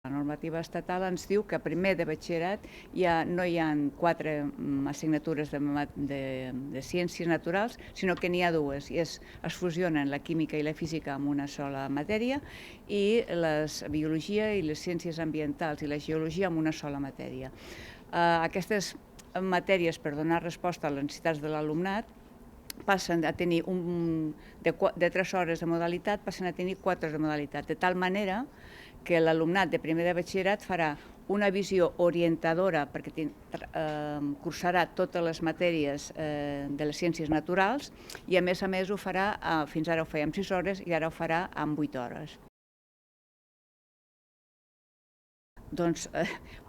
La normativa estatal ens diu que a primer de batxillerat no hi ha 4 assignatures de ciències naturals, sinó que n'hi ha 2, i es fusionen la química i la física en una sola matèria i la biologia i les ciències ambientals i la geologia en una sola matèria. Aquestes matèries, per donar resposta a les necessitats de l'alumnat, passen a tenir de 3 hores de modalitat, passen a tenir 4 de modalitat, de tal manera que l'alumnat de primer de batxillerat farà una visió orientadora perquè cursarà totes les matèries de les ciències naturals i a més ho farà, fins ara ho feia en 6 hores i ara ho farà en 8 hores. Doncs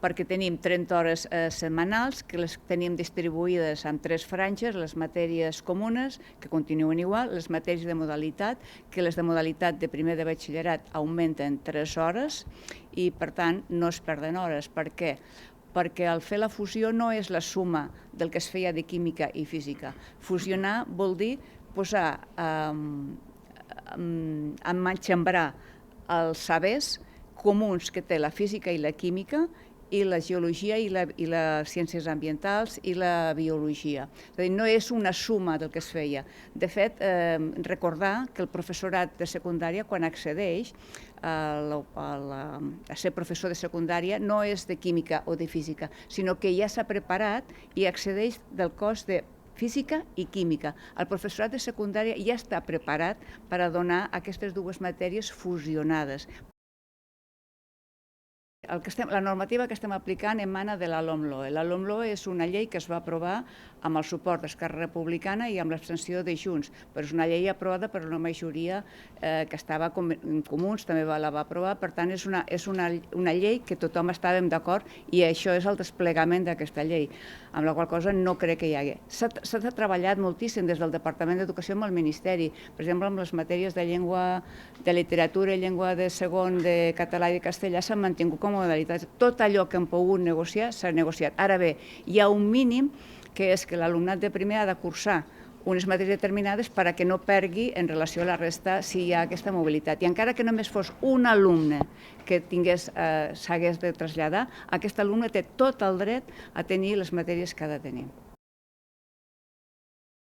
perquè tenim 30 hores setmanals que les tenim distribuïdes en 3 franges, les matèries comunes, que continuen igual, les matèries de modalitat, que les de modalitat de primer de batxillerat augmenten 3 hores i, per tant, no es perden hores. Per què? Perquè al fer la fusió no és la suma del que es feia de química i física. Fusionar vol dir posar, enxambrar els sabers comuns que té la física i la química i la geologia i les ciències ambientals i la biologia. És a dir, no és una suma del que es feia. De fet, recordar que el professorat de secundària, quan accedeix a ser professor de secundària, no és de química o de física, sinó que ja s'ha preparat i accedeix del cos de física i química. El professorat de secundària ja està preparat per a donar aquestes 2 matèries fusionades. La normativa que estem aplicant emana de la LOMLOE. La LOMLOE és una llei que es va aprovar amb el suport d'Esquerra Republicana i amb l'abstenció de Junts, però és una llei aprovada per una majoria que estava en Comuns, també la va aprovar, per tant és una llei que tothom estàvem d'acord i això és el desplegament d'aquesta llei, amb la qual cosa no crec que hi hagi. S'ha treballat moltíssim des del Departament d'Educació amb el Ministeri, per exemple, amb les matèries de llengua, de literatura i llengua de segon, de català i de castellà s'han mantingut com a modalitats. Tot allò que hem pogut negociar s'ha negociat. Ara bé, hi ha un mínim que és que l'alumnat de primer ha de cursar unes matèries determinades perquè no perdi en relació a la resta si hi ha aquesta mobilitat. I encara que només fos un alumne que s'hagués de traslladar, aquest alumne té tot el dret a tenir les matèries que ha de tenir.